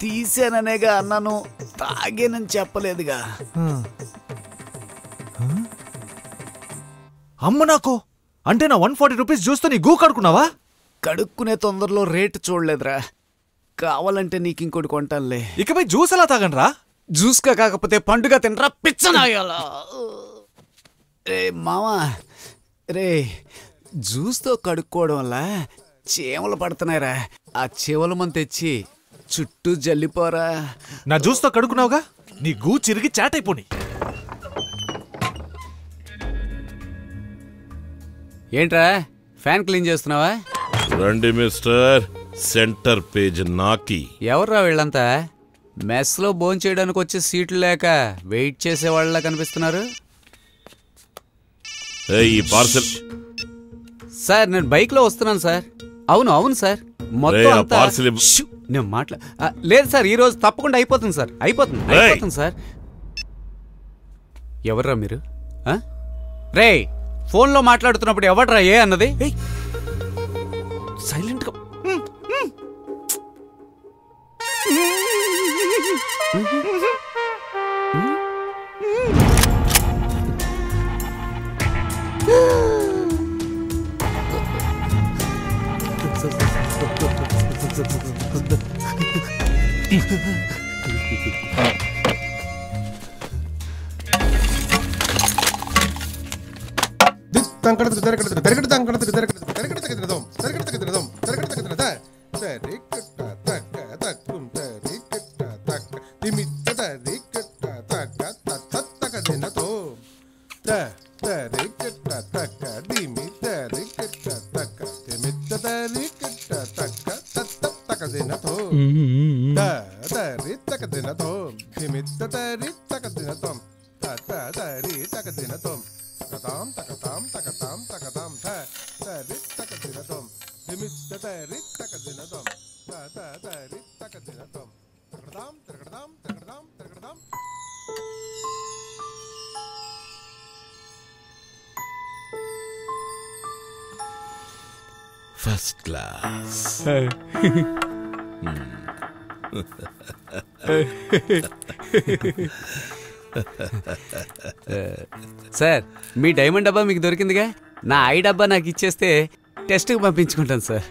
తీసాననేగా అన్నాను, తాగేనని చెప్పలేదుగా. అమ్మ నాకు అంటే నా 140 రూపీస్ జ్యూస్తో నీ గూ కడుక్కున్నావా? కడుక్కునే తొందరలో రేటు చూడలేదురా. కావాలంటే నీకు ఇంకోటి కొంటానులే. ఇకపై జ్యూస్ ఎలా తాగండ్రా? జ్యూస్గా కాకపోతే పండుగ తినరా పిచ్చనాయాల. రే మామా, రే జ్యూస్తో కడుక్కోవడం వల్ల చీమలు పడుతున్నాయిరా. ఆ చీమల మంది తెచ్చి చుట్టూ జల్లిపోరా. నా జ్యూస్తో కడుక్కున్నావుగా, నీ గూ చిరిగి చాటైపోని. ఏంట్రా ఫ్యాన్ క్లీన్ చేస్తున్నావా? రండి మిస్టర్, సెంటర్ పేజ్ నాకి. ఎవర్రా వీళ్ళంతా? మెస్లో భోంచేయడానికి వచ్చే సీట్లు లేక వెయిట్ చేసేవాళ్ళ కనిపిస్తున్నారు. ఈ పార్సెల్ సార్, నేను బైక్లో వస్తున్నాను సార్. అవును సార్, మొత్తం అంతా నేను లేదు సార్. ఈరోజు తప్పకుండా అయిపోతుంది సార్. అయిపోతుంది సార్. ఎవర్రా మీరు? రే ఫోన్లో మాట్లాడుతున్నప్పుడు ఎవడ్రా ఏ అన్నది? సైలెంట్గా ఫస్ట్ క్లాస్. సార్, మీ డైమండ్ డబ్బా మీకు దొరికిందిగా. నా ఐ డబ్బా నాకు ఇచ్చేస్తే టెస్ట్కి పంపించుకుంటాను సార్.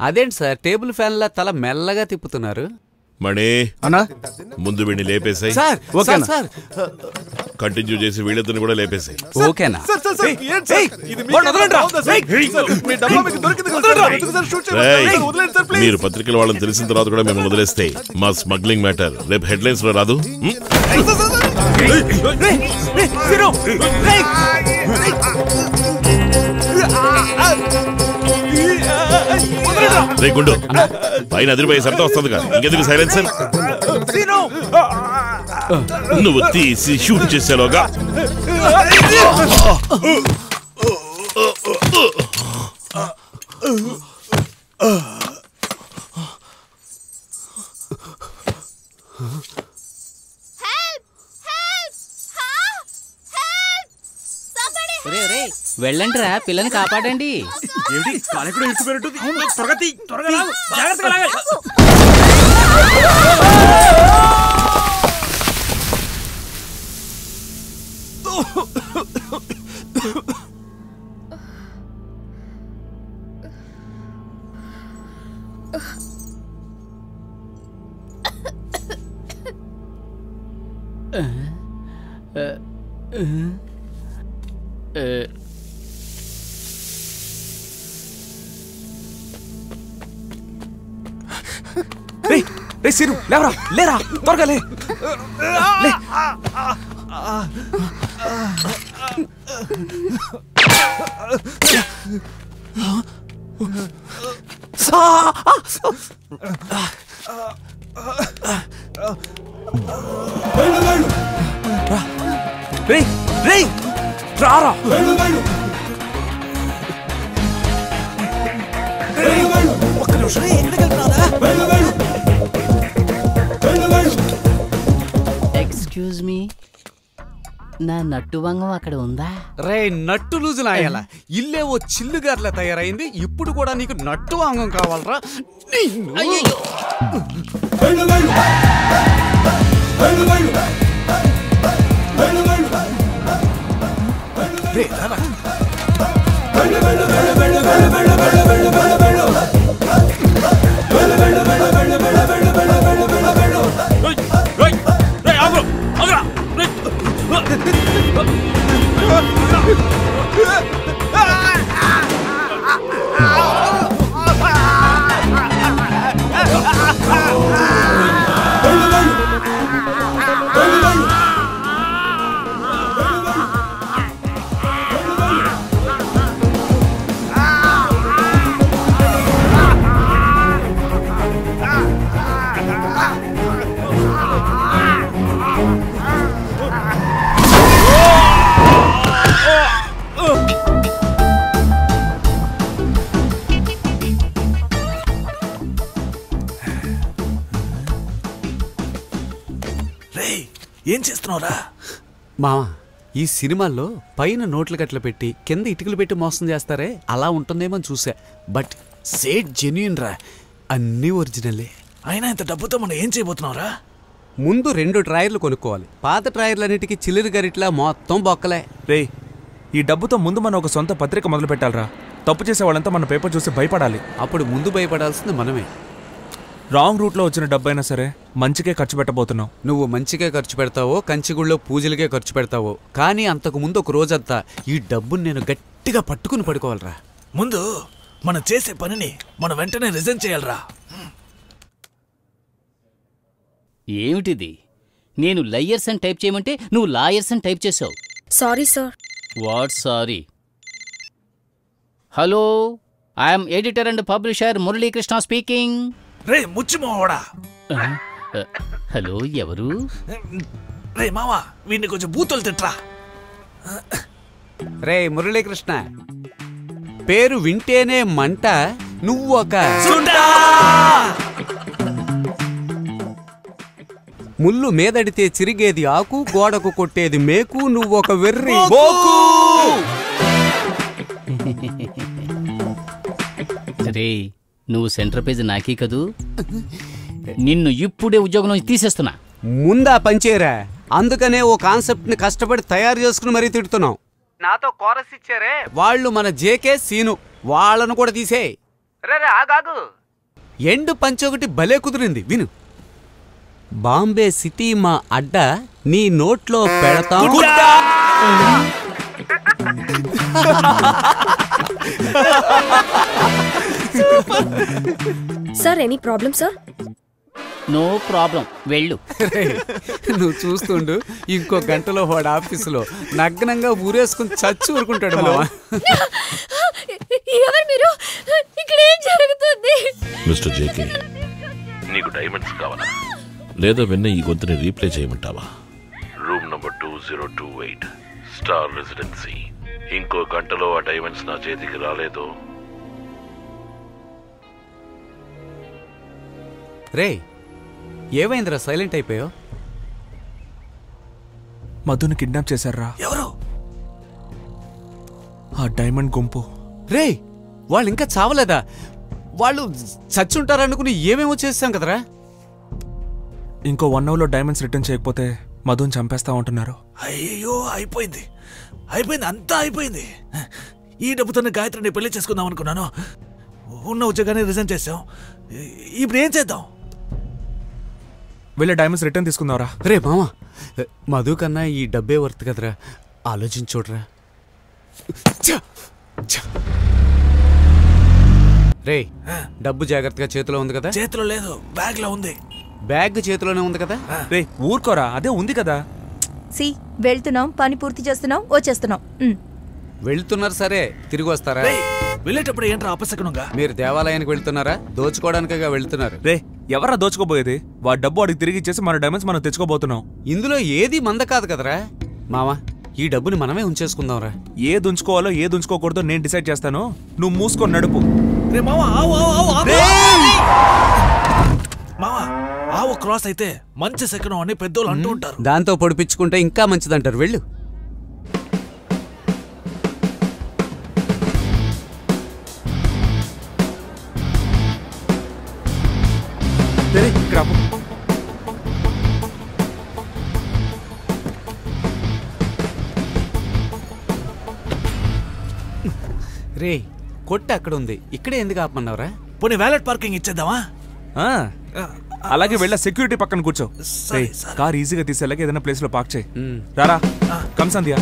అదేంటి సార్, టేబుల్ ఫ్యాన్లా తల మెల్లగా తిప్పుతున్నారు? మణి అన్నా, ముందు వీడిని లేపేసాయి. సార్ సార్ కంటిన్యూ చేసి వీళ్ళిద్దరిని కూడా లేపేసాయి. ఓకేనా? మీరు పత్రికల వాళ్ళని తెలిసిన తర్వాత కూడా మేము వదిలేస్తే మా స్మగ్లింగ్ మ్యాటర్ రేపు హెడ్లైన్స్ లో రాదు. రే గుండు, పైన అదిరిపోయే శబ్దం వస్తుందిగా, ఇంకెందుకు సైలెన్సర్? నువ్వు తీసి షూట్ చేసేలోగా వెళ్ళండిరా, పిల్లని కాపాడండి. రే సిరు, లేవరా, లేరా, త్వరగా లే. రే రే రారా. ఒక్క నిమిషం, ఎక్స్క్యూజ్ మీ, నా నట్టు వంగం అక్కడ ఉందా? రే నట్టు లూజు నాయాల, ఇల్లే ఓ చిల్లుగార్లా తయారైంది, ఇప్పుడు కూడా నీకు నట్టు వాంగం కావాలరా? ఏం చేస్తున్నావురా? మావా, ఈ సినిమాల్లో పైన నోట్లు గట్ల పెట్టి కింద ఇటుకలు పెట్టి మోసం చేస్తారే, అలా ఉంటుందేమో చూసా. బట్ సేట్ జెన్యూన్ రా, అన్నీ ఒరిజినలే. అయినా ఇంత డబ్బుతో మనం ఏం చేయబోతున్నావురా? ముందు 2 ట్రయర్లు కొనుక్కోవాలి. పాత ట్రయర్లన్నిటికీ చిల్లర గరిట్లా మొత్తం బొక్కలే. రే, ఈ డబ్బుతో ముందు మనం ఒక సొంత పత్రిక మొదలు పెట్టాలరా. తప్పు చేసే వాళ్ళంతా మన పేపర్ చూసి భయపడాలి. అప్పుడు ముందు భయపడాల్సింది మనమే. రాంగ్ రూట్లో వచ్చిన డబ్బైనా సరే మంచికే ఖర్చు పెట్టబోతున్నావు. నువ్వు మంచిగా ఖర్చు పెడతావో, కంచిగుళ్ళో పూజలకే ఖర్చు పెడతావో, కానీ అంతకు ముందు ఒక రోజంతా ఈ డబ్బుని నేను గట్టిగా పట్టుకుని పడుకోవాలరా. ముందు మనం చేసే పనిని మనం వెంటనే రిజైన్ చేయాలరా. ఏమిటిది? నేను లయర్స్ అని టైప్ చేయమంటే నువ్వు లాయర్స్ అని టైప్ చేసావు. Sorry sir. What sorry? Hello, I'm editor and publisher Muralikrishna speaking. రే ముచ్చిమోహోడా. హలో, ఎవరు? రే మావా, వీడిని కొంచెం బూతులు తిట్రా. రే మురళీకృష్ణ, పేరు వింటేనే మంట, నువ్వు ఒక ముళ్ళు మీదడితే చిరిగేది ఆకు, గోడకు కొట్టేది మేకు, నువ్వొక వెర్రి బోకు. రే, నువ్వు సెంటర్ పేజ్ నాకీ కదూ? నిన్ను ఇప్పుడే ఉద్యోగం నుంచి తీసేస్తున్నా. ముందా పనిచేయరా, అందుకనే ఓ కాన్సెప్ట్ ని కష్టపడి తయారు చేసుకుని మరీ తిడుతున్నావు. నాతో కోరస్ ఇచ్చారే వాళ్ళు మన జేకే సీను, వాళ్ళను కూడా తీసే. ఆగాగు, ఎండు పంచొకటి భలే కుదిరింది, విను. బాంబే సిటీ మా అడ్డ, నీ నోట్లో పెడతాం. Sir, any problem sir? No problem, వెళ్ళు. నువ్వు చూస్తుండు, ఇంకో గంటలో వాడు ఆఫీసులో నగ్నంగా ఊరేసుకుని చచ్చి ఊరుకుంటాడు. ఎవరు మీరు? ఇక్కడ ఏం జరుగుతుంది? మిస్టర్ జేకే, నీకు డైమండ్స్ కావాలా, లేదా విన్న ఈ గొంతుని రీప్లే చేయమంటావా? Room number 2028 star residency. ఇంకో గంటలో ఆ డైమండ్స్ నా చేతికి రాలేదు. రే, ఏమైందిరా సైలెంట్ అయిపోయావు? మధుని కిడ్నాప్ చేశారా? ఎవరు? ఆ డైమండ్ గుంపు. రే వాళ్ళు ఇంకా చావలేదా? వాళ్ళు చచ్చుంటారనుకుని ఏమేమో చేస్తాం కదరా. ఇంకో 1 hourలో డైమండ్స్ రిటర్న్ చేయకపోతే మధుని చంపేస్తా ఉంటున్నారు. అయ్యో అయిపోయింది, అంతా అయిపోయింది. ఈ డబ్బుతోనే గాయత్రిని పెళ్లి చేసుకుందాం అనుకున్నాను. ఉన్న ఉద్యోగాన్ని రిజైన్ చేసాం. ఇప్పుడు ఏం చేద్దాం? వెళ్ళే డైమండ్స్ రిటర్న్ తీసుకుందాంరా. రే మామా, మధు కన్నా ఈ డబ్బే వర్త్ కదరా. ఆలోచించోడ్రా. రే డబ్బు జాగ్రత్తగా చేతిలో ఉంది కదా? చేతిలో లేదు, బ్యాగ్ లో ఉంది. బ్యాగ్ చేతిలోనే ఉంది కదా? రే ఊరుకోరా, అదే ఉంది కదా. సి వెళ్తున్నాం, పని పూర్తి చేస్తున్నాం, వచ్చేస్తున్నాం. వెళ్తున్నారు సరే, తిరిగి వస్తారా? వెళ్ళేటప్పుడు ఏంట్రా అపశకనంగా? మీరు దేవాలయానికి వెళ్తున్నారా? దోచుకోవడానికిగా వెళ్తున్నారు. రే ఎవరా దోచుకోబోయేది? వాడి డబ్బు వాడికి తిరిగి ఇచ్చేసి మన డైమండ్స్ మనం తెచ్చుకోబోతున్నాం. ఇందులో ఏది మంద కాదు కదరా మామా. ఈ డబ్బుని మనమే ఉంచేసుకుందాంరా. ఏది ఉంచుకోవాలో ఏది ఉంచుకోకూడదో నేను డిసైడ్ చేస్తాను. నువ్వు మూసుకొని నడుపు. రే మావా, మావా ఆవు క్రాస్ అయితే మంచి శకనం అని పెద్దోళ్ళు అంటూ ఉంటారు. దాంతో పొడిపించుకుంటే ఇంకా మంచిదంటారు. వెళ్ళు. రే కొట్టు అక్కడ ఉంది, ఇక్కడే ఎందుకు ఆపమన్నావురా? పోనీ వ్యాలెట్ పార్కింగ్ ఇచ్చేద్దామా? అలాగే వెళ్ళా సెక్యూరిటీ పక్కన కూర్చో. కార్ ఈజీగా తీసేలాగా ఏదైనా ప్లేస్ లో పార్క్ చేయి. రారా కమ్ సంధ్య.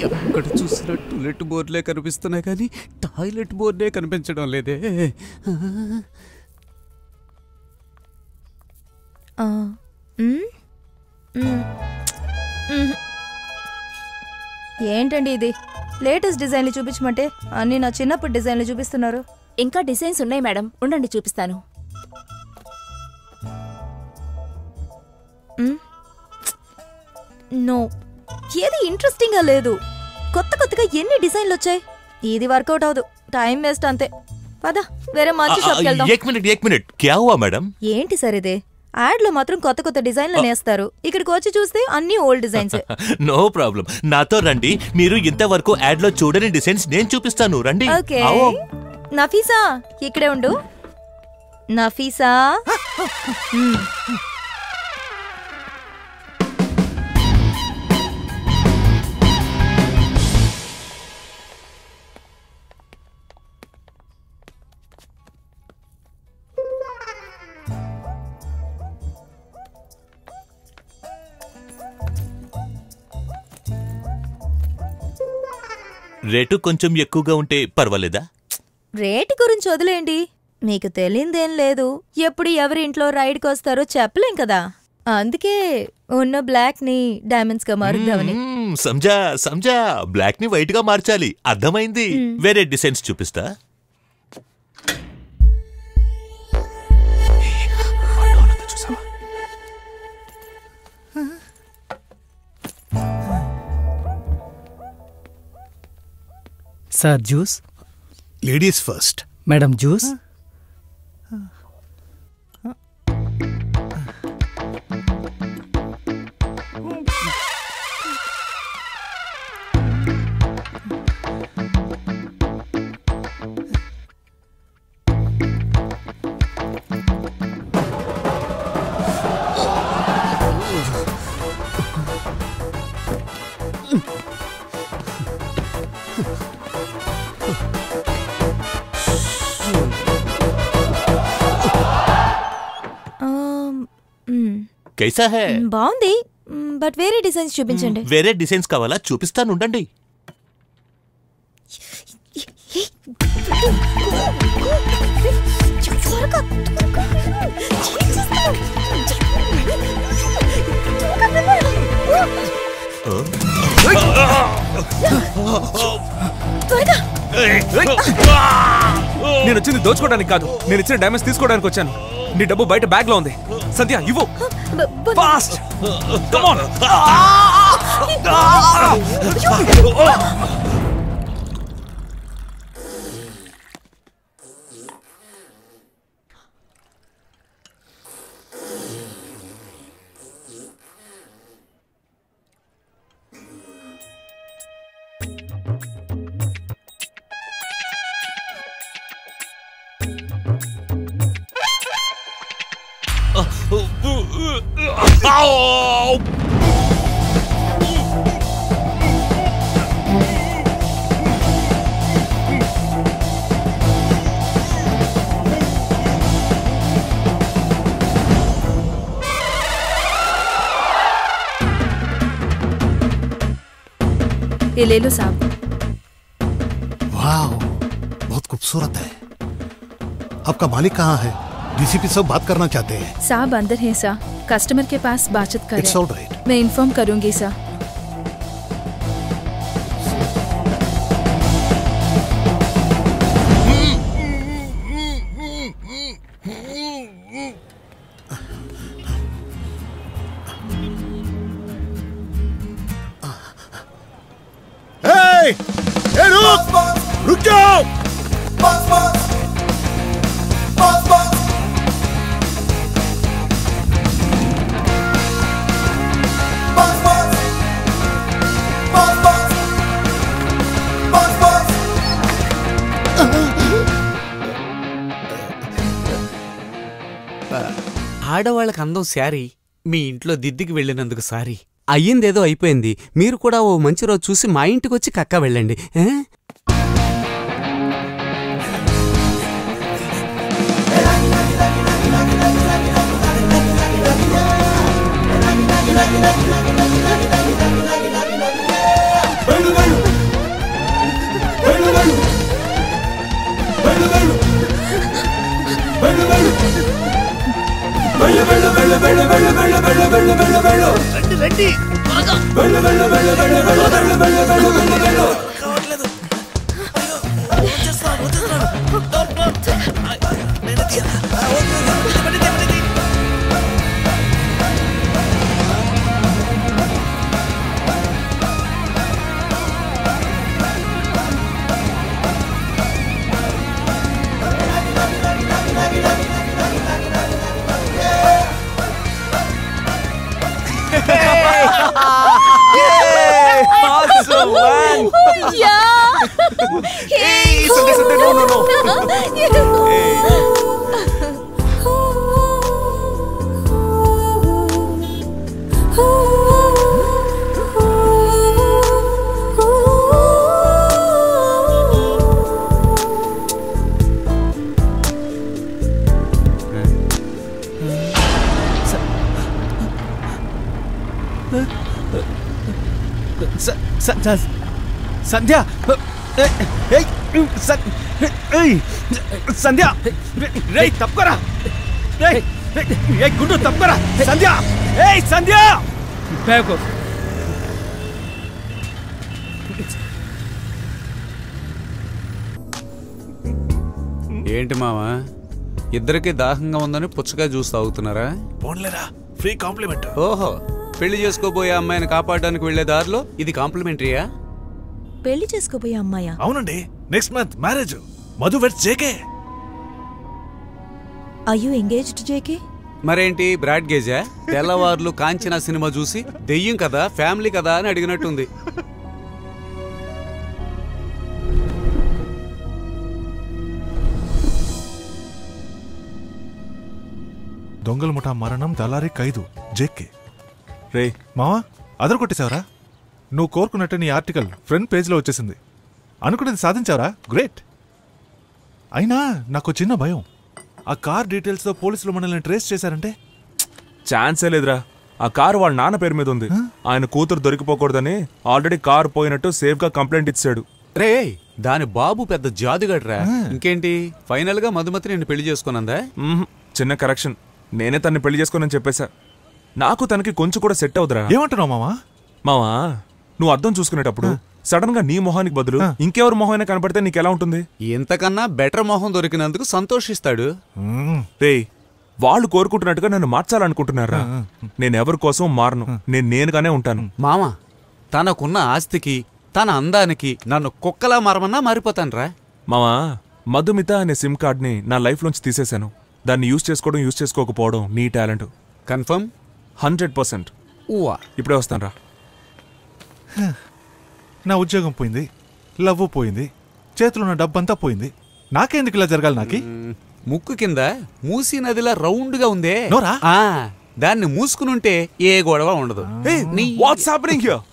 ఎక్కడ చూసినా టూలెట్ బోర్డులే కనిపిస్తున్నాయి కానీ టాయిలెట్ బోర్డే కనిపించడం లేదే. ఏంటండి ఇది? లేటెస్ట్ డిజైన్లు చూపించమంటే అన్ని నా చిన్నప్పుడు డిజైన్లు చూపిస్తున్నారు. ఇంకా డిజైన్స్ ఉన్నాయి మేడం, ఉండండి చూపిస్తాను. నో, ఏది ఇంట్రెస్టింగ్ గా లేదు. కొత్తగా ఎన్ని డిజైన్లు వచ్చాయి. ఇది వర్కౌట్ అవదు, టైం వేస్ట్ అంతే. పద వేరే మంచి షాప్కి వెళ్దాం. ఏక్ మినిట్ క్యా హువా మేడం? ఏంటి సార్ ఇది? యాడ్ లో మాత్రం కొత్త డిజైన్లు నేస్తారు, ఇక్కడికి వచ్చి చూస్తే అన్ని ఓల్డ్ డిజైన్స్. నో ప్రాబ్లం, నాతో రండి. మీరు ఇంతవరకు యాడ్ లో చూడని డిజైన్స్ నేను చూపిస్తాను, రండి. ఓకే నఫీసా, ఇక్కడే ఉండు. నఫీసా, రేటు కొంచెం ఎక్కువగా ఉంటే పర్వాలేదా? రేటు గురించి వదిలేండి, మీకు తెలియదేం లేదు. ఎప్పుడు ఎవరి ఇంట్లో రైడ్కి వస్తారో చెప్పలేం కదా. అందుకే ఉన్న బ్లాక్ ని డైమండ్స్ గా మారుద్దామని. సంజా బ్లాక్ ని వైట్ గా మార్చాలి, అర్థమైంది. వేరే డిజైన్స్ చూపిస్తా. Sir juice. Ladies first. Madam juice. కైసా హై? బాగుంది, బట్ వేరే డిజైన్స్ చూపించండి. వేరే డిజైన్స్ కావాలా? చూపిస్తాను, ఉండండి. నేను వచ్చింది దోచుకోవడానికి కాదు, నేను ఇచ్చిన డ్యామేజ్ తీసుకోవడానికి వచ్చాను. నీ డబ్బు బయట బ్యాగ్ లో ఉంది. సంధ్య ఇవ్వు, ఫాస్ట్ కమ్ ఆన్. ये ले लो साहब। वाह, बहुत खूबसूरत है। आपका मालिक कहाँ है? डीसीपी सब बात करना चाहते हैं। साहब अंदर हैं सा, कस्टमर के पास बातचीत करें। It's all right. मैं इन्फॉर्म करूंगी सा। रुक जाओ। ఆడవాళ్ళకి అందం శారీ, మీ ఇంట్లో దిద్దికి వెళ్ళినందుకు సారీ. అయ్యిందేదో అయిపోయింది. మీరు కూడా ఓ మంచి రోజు చూసి మా ఇంటికి వచ్చి కక్క వెళ్ళండి. రండి Awesome, man! Yeah! Hey, Sunday, no. సంధ్య సంధ్య రే తప్పరా రే గుండు తప్పరా సంధ్య సంధ్య ఏంటి మావా, ఇద్దరికి దాహంగా ఉందని పుచ్చకాయ జ్యూస్ తాగుతున్నారా? పోన్లేరా, ఫ్రీ కాంప్లిమెంట్. ఓహో, పెళ్లి చేసుకోబోయే అమ్మాయిని కాపాడడానికి వెళ్లే దారిలో ఇది కాంప్లిమెంటరీయా? పెళ్లి చేసుకోబోయే అమ్మాయా? అవునండి, next month marriage. Madhu weds JK. Are you engaged JK? మరేంటి బ్రాడ్ గేజా? తెల్లవార్లు కాంచనా సినిమా చూసి దెయ్యం కదా ఫ్యామిలీ కదా అని అడిగినట్టుంది. దొంగల ముఠా మరణం, దళారి ఖైదు, జేకే. రే మావా, అదరు కొట్టేశావరా? నువ్వు కోరుకున్నట్టు నీ ఆర్టికల్ ఫ్రంట్ పేజ్లో వచ్చేసింది. అనుకున్నది సాధించావరా? గ్రేట్. అయినా నాకు చిన్న భయం, ఆ కార్ డీటెయిల్స్తో పోలీసులు మనల్ని ట్రేస్ చేశారంటే? ఛాన్సే లేదురా. ఆ కారు వాళ్ళ నాన్న పేరు మీద ఉంది. ఆయన కూతురు దొరికిపోకూడదని ఆల్రెడీ కారు పోయినట్టు సేఫ్ గా కంప్లైంట్ ఇచ్చాడు. రే, దాని బాబు పెద్ద జాదుగడ్రా. ఇంకేంటి, ఫైనల్ గా మధుమతి నిన్ను పెళ్లి చేసుకున్నదా? చిన్న కరెక్షన్, నేనే తన్ని పెళ్లి చేసుకోనని చెప్పేశా. నాకు తనకి కొంచెం కూడా సెట్ అవుదరా. ఏమంటున్నావు మామా? మావా, నువ్వు అద్దం చూసుకునేటప్పుడు సడన్ గా నీ మొహానికి బదులు ఇంకెవరి మొహం అయినా కనపడితే నీకెలా ఉంటుంది? ఇంతకన్నా బెటర్ మొహం దొరికినందుకు సంతోషిస్తాడు. రే, వాళ్ళు కోరుకుంటున్నట్టుగా నన్ను మార్చాలనుకుంటున్నారా? నేనెవరి కోసం మారను, నేనుగానే ఉంటాను. మామా, తనకున్న ఆస్తికి తన అందానికి నన్ను కుక్కలా మారమన్నా మారిపోతానురా. మావా, మధుమిత అనే సిమ్ కార్డ్ని నా లైఫ్ లోంచి తీసేశాను. దాన్ని యూజ్ చేసుకోవడం యూజ్ చేసుకోకపోవడం నీ టాలెంట్. కన్ఫర్మ్? 100%. ఇప్పుడే వస్తాను రా. నా ఉద్యోగం పోయింది, లవ్ పోయింది, చేతిలో ఉన్న డబ్బంతా పోయింది. నాకెందుకు ఇలా జరగాలి? నాకి ముక్కు కింద మూసీ నదిలా రౌండ్ గా ఉందే. నోరా? దాన్ని మూసుకునుంటే ఏ గొడవ ఉండదు. What's happening here?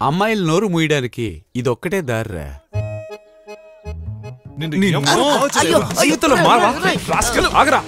అమ్మాయిలు నోరు మూయడానికి ఇదొక్కటే దారిరా. జీవితంలో మారవా? రాస్కల్, ఆగరా.